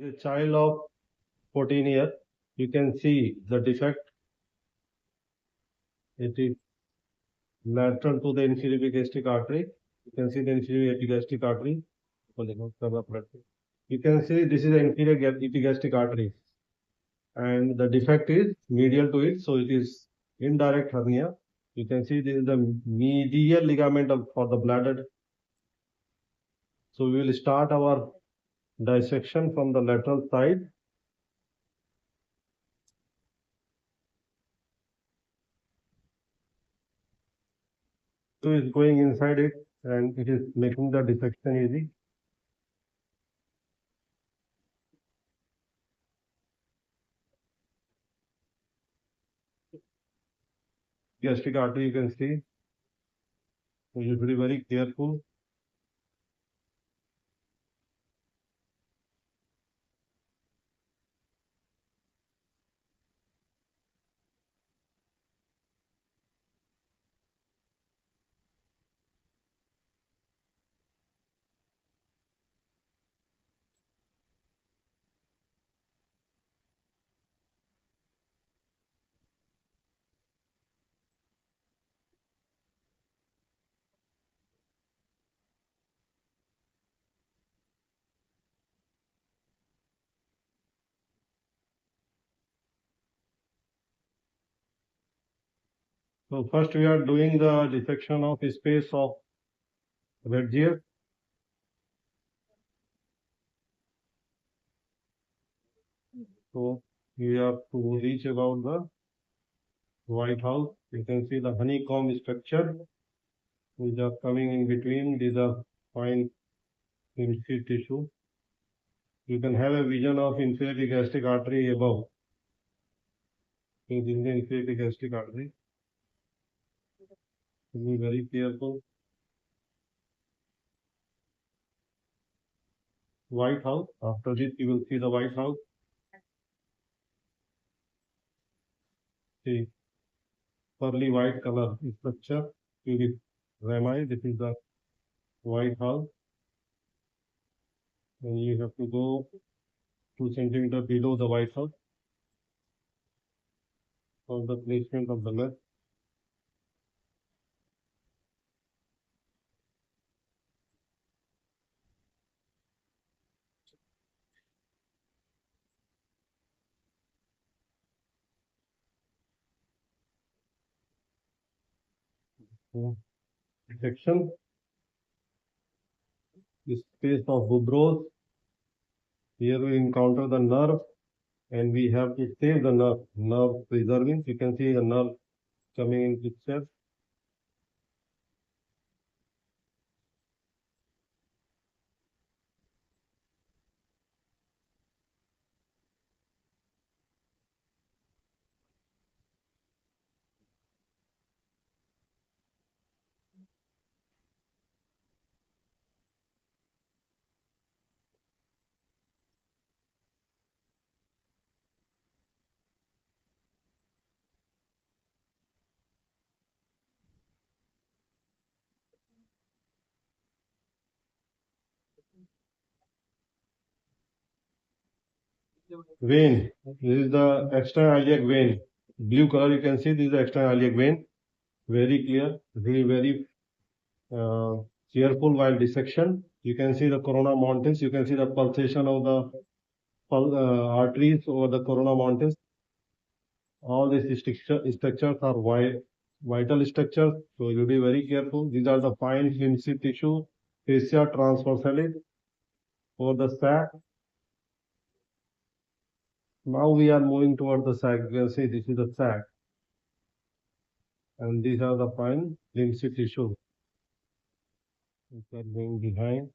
A child of 14 years, you can see the defect. It is lateral to the inferior epigastric artery. You can see the inferior epigastric artery. You can see this is the inferior epigastric artery, and the defect is medial to it, so it is indirect hernia. You can see this is the medial ligament for the bladder. So we will start our dissection from the lateral side. So it's going inside it, and it is making the dissection easy. Gastric artery, you can see. So you should be very careful. So first we are doing the dissection of space of Vergier. So we have to reach about the White House. You can see the honeycomb structure which are coming in between. These are fine lymphatic tissue. You can have a vision of inferior gastric artery above. So this is the inferior gastric artery. Be very careful. White House. After this, you will see the White House. See, pearly white color structure. With rami. This is the White House. And you have to go 2 centimeters below the White House for the placement of the nut. So, section, the space of Bubros. Here we encounter the nerve, and we have to save the nerve preserving. You can see the nerve coming in picture. Vein. This is the external iliac vein. Blue color, you can see this is the external iliac vein. Very clear, very uh, careful while dissection. You can see the corona montis. You can see the pulsation of the arteries over the corona montis. All these structures are vital structures, so you'll be very careful. These are the fine lymphatic tissue, fascia transversalis for the sac. Now we are moving toward the sac. You can see this is the sac, and these are the fine lymphatic tissue which are going behind.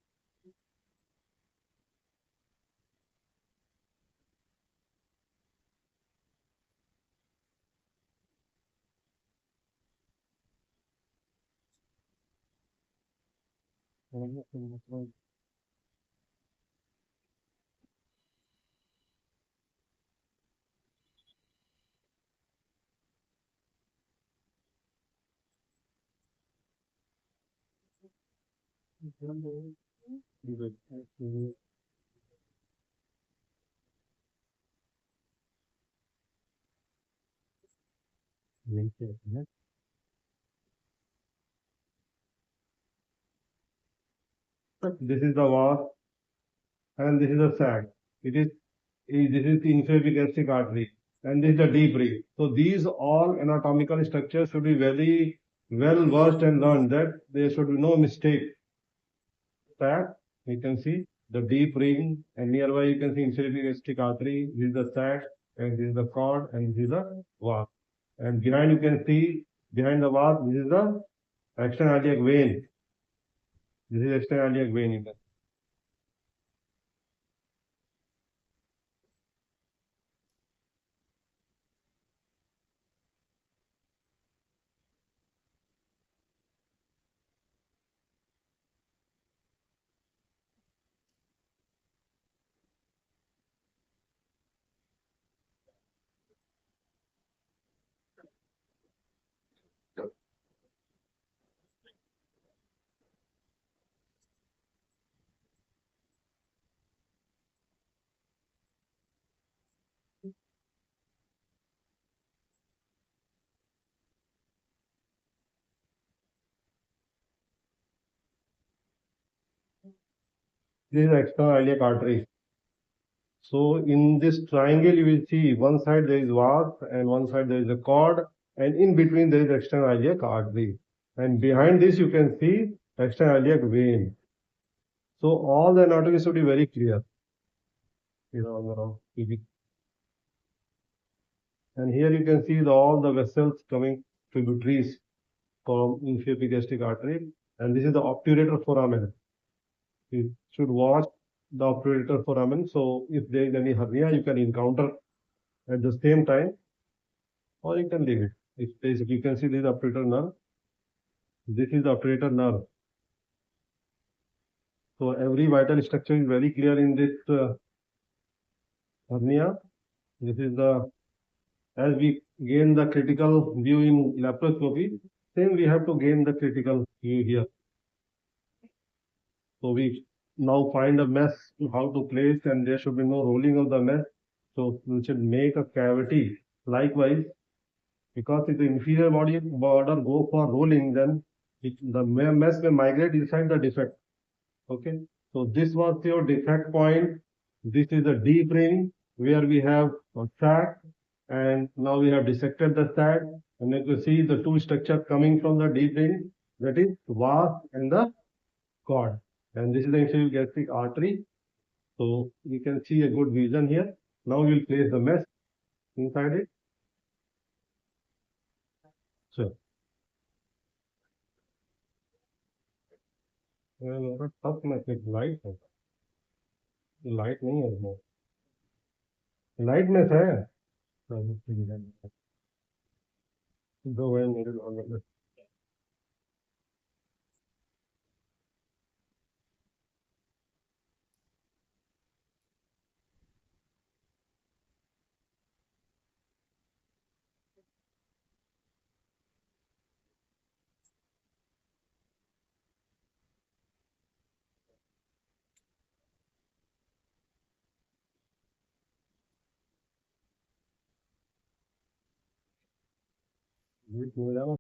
This is the vas and this is the sac. This is the inferior gastric artery and this is the deep ring. So these all anatomical structures should be very well versed and learned that there should be no mistake. Sac, you can see the deep ring and nearby you can see inferior gastric artery. This is the sac and this is the cord and this is the vas. And behind you can see behind the vas this is the external iliac vein. This is external iliac vein. You can This is the external iliac artery. So in this triangle, you will see one side there is vas and one side there is a cord, and in between there is external iliac artery. And behind this, you can see external iliac vein. So all the anatomy should be very clear. And here you can see all the vessels coming tributaries from inferior gastric artery. And this is the obturator foramen. You should watch the obturator foramen. So if there is any hernia, you can encounter at the same time, or you can leave it. It's basically, you can see this obturator nerve. This is the obturator nerve. So every vital structure is very clear in this hernia. This is the, as we gain the critical view in laparoscopy, same we have to gain the critical view here. So we now find a mesh how to place, and there should be no rolling of the mesh. So we should make a cavity. Likewise, because if the inferior body border go for rolling, then the mesh may migrate inside the defect. Okay, so this was your defect point. This is the deep ring where we have a sac, and now we have dissected the sac, and you can see the two structures coming from the deep ring, that is vas and the cord. And this is the inferior gastric artery. So you can see a good vision here. Now we'll place the mesh inside it. So, tough message light है light नहीं है इसमें light में है दो है मेरे